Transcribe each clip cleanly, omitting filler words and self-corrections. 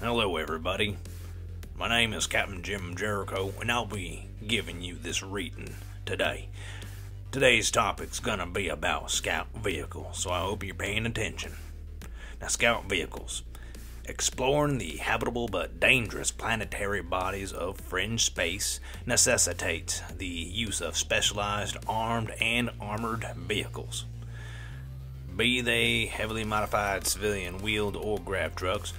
Hello everybody, my name is Captain Jim Jericho and I'll be giving you this reading today. Today's topic's gonna be about scout vehicles, so I hope you're paying attention. Now, scout vehicles. Exploring the habitable but dangerous planetary bodies of fringe space necessitates the use of specialized armed and armored vehicles. Be they heavily modified civilian wheeled or grav trucks,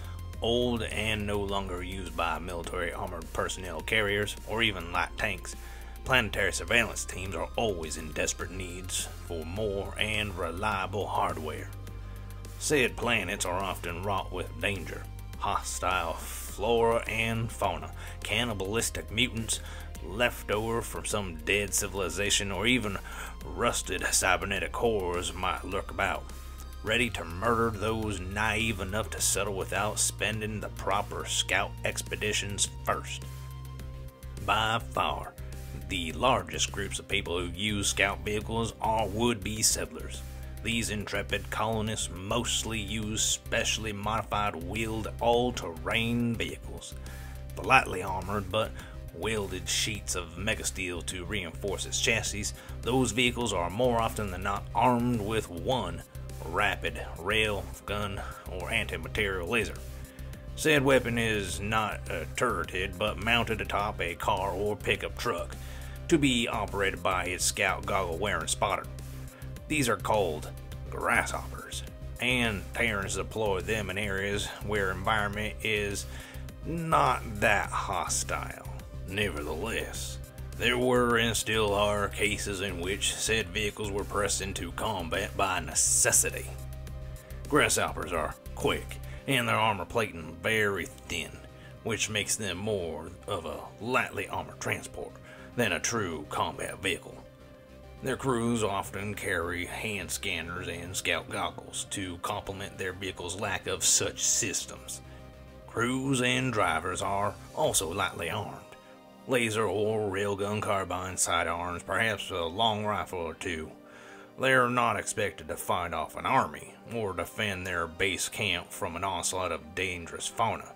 old and no longer used by military armored personnel carriers, or even light tanks, planetary surveillance teams are always in desperate needs for more and reliable hardware. Said planets are often wrought with danger, hostile flora and fauna, cannibalistic mutants, leftover from some dead civilization, or even rusted cybernetic horrors might lurk about, ready to murder those naive enough to settle without spending the proper scout expeditions first. By far, the largest groups of people who use scout vehicles are would-be settlers. These intrepid colonists mostly use specially modified wheeled all-terrain vehicles, the lightly armored but welded sheets of megasteel to reinforce its chassis. Those vehicles are more often than not armed with one rapid rail gun or anti-material laser. Said weapon is not turreted but mounted atop a car or pickup truck to be operated by its scout goggle wearing spotter. These are called grasshoppers, and Terrans deploy them in areas where environment is not that hostile. Nevertheless, there were and still are cases in which said vehicles were pressed into combat by necessity. Grasshoppers are quick, and their armor plating very thin, which makes them more of a lightly armored transport than a true combat vehicle. Their crews often carry hand scanners and scout goggles to complement their vehicle's lack of such systems. Crews and drivers are also lightly armed. Laser or railgun carbine sidearms, perhaps a long rifle or two. They're not expected to fight off an army or defend their base camp from an onslaught of dangerous fauna.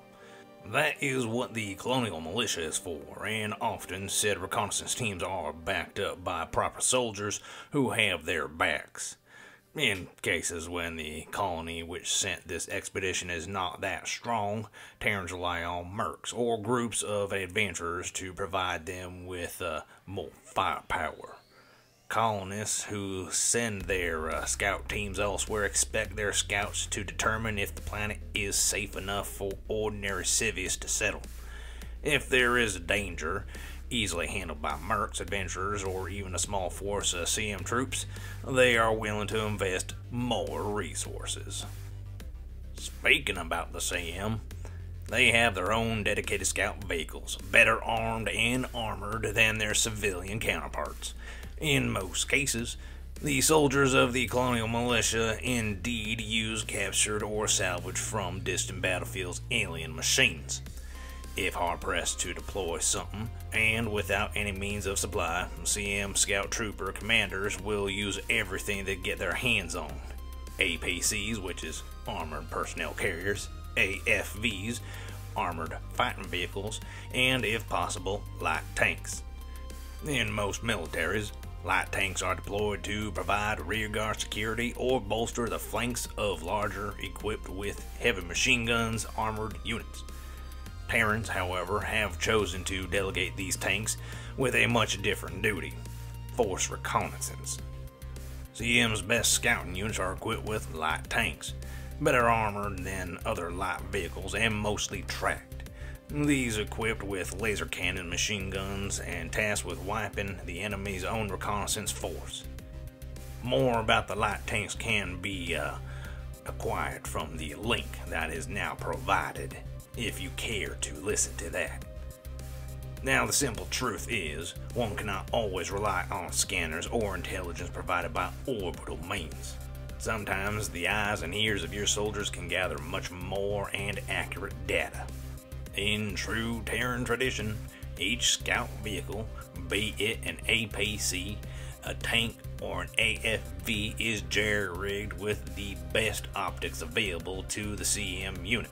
That is what the colonial militia is for, and often said reconnaissance teams are backed up by proper soldiers who have their backs. In cases when the colony which sent this expedition is not that strong, Terrans rely on mercs or groups of adventurers to provide them with more firepower. Colonists who send their scout teams elsewhere expect their scouts to determine if the planet is safe enough for ordinary civvies to settle. If there is a danger, easily handled by mercs, adventurers, or even a small force of CM troops, they are willing to invest more resources. Speaking about the CM, they have their own dedicated scout vehicles, better armed and armored than their civilian counterparts. In most cases, the soldiers of the colonial militia indeed use captured or salvaged from distant battlefields alien machines. If hard-pressed to deploy something, and without any means of supply, CM Scout Trooper commanders will use everything they get their hands on. APCs, which is Armored Personnel Carriers, AFVs, Armored Fighting Vehicles, and if possible, light tanks. In most militaries, light tanks are deployed to provide rearguard security or bolster the flanks of larger, equipped with heavy machine guns, armored units. Terrans, however, have chosen to delegate these tanks with a much different duty: force reconnaissance. CM's best scouting units are equipped with light tanks, better armored than other light vehicles and mostly tracked. These equipped with laser cannon machine guns and tasked with wiping the enemy's own reconnaissance force. More about the light tanks can be acquired from the link that is now provided, if you care to listen to that. Now, the simple truth is, one cannot always rely on scanners or intelligence provided by orbital means. Sometimes the eyes and ears of your soldiers can gather much more and accurate data. In true Terran tradition, each scout vehicle, be it an APC, a tank, or an AFV, is jerry-rigged with the best optics available to the CM unit.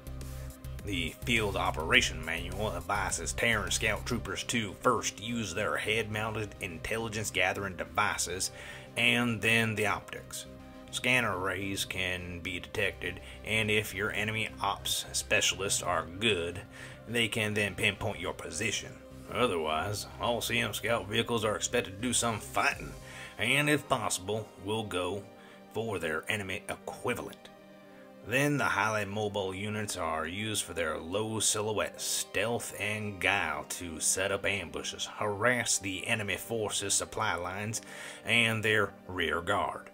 The Field Operation Manual advises Terran scout troopers to first use their head-mounted intelligence gathering devices and then the optics. Scanner rays can be detected, and if your enemy ops specialists are good, they can then pinpoint your position. Otherwise, all CM scout vehicles are expected to do some fighting, and if possible, will go for their enemy equivalent. Then the highly mobile units are used for their low silhouette, stealth, and guile to set up ambushes, harass the enemy forces' supply lines, and their rear guard.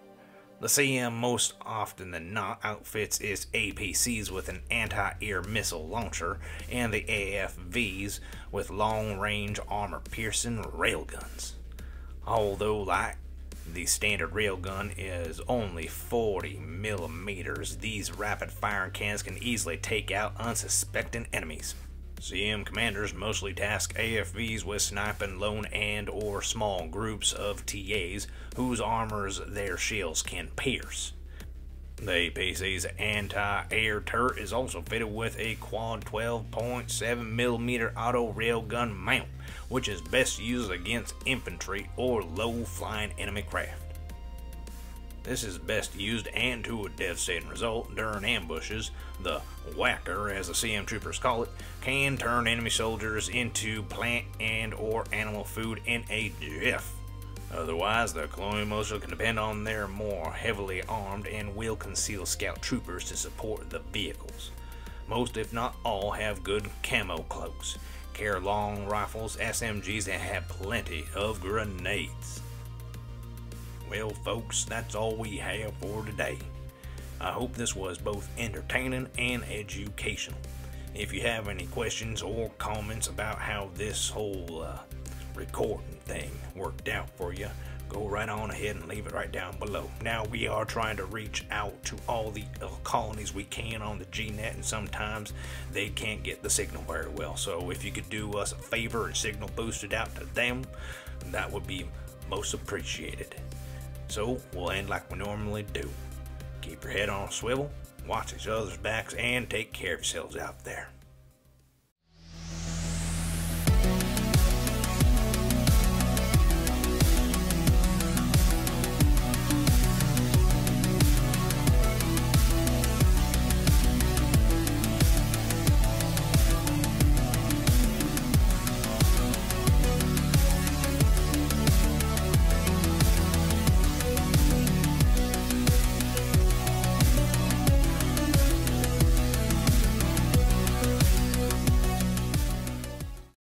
The CM most often than not outfits its APCs with an anti-air missile launcher and the AFVs with long-range armor-piercing railguns. Although like the standard railgun is only 40 millimeters, these rapid-firing cannons can easily take out unsuspecting enemies. CM commanders mostly task AFVs with sniping lone and or small groups of TAs whose armors their shells can pierce. The APC's anti-air turret is also fitted with a quad 12.7mm auto railgun mount, which is best used against infantry or low-flying enemy craft. This is best used and to a devastating result during ambushes. The whacker, as the CM troopers call it, can turn enemy soldiers into plant and or animal food in a jiff. Otherwise, the Colonial Militia can depend on their more heavily armed and well-concealed scout troopers to support the vehicles. Most, if not all, have good camo cloaks, carry long rifles, SMGs, and have plenty of grenades. Well, folks, that's all we have for today. I hope this was both entertaining and educational. If you have any questions or comments about how this whole recording thing worked out for you, go right on ahead and leave it right down below. Now, we are trying to reach out to all the colonies we can on the GNet, and sometimes they can't get the signal very well. So if you could do us a favor and signal boost it out to them, that would be most appreciated. So we'll end like we normally do. Keep your head on a swivel, watch each other's backs, and take care of yourselves out there.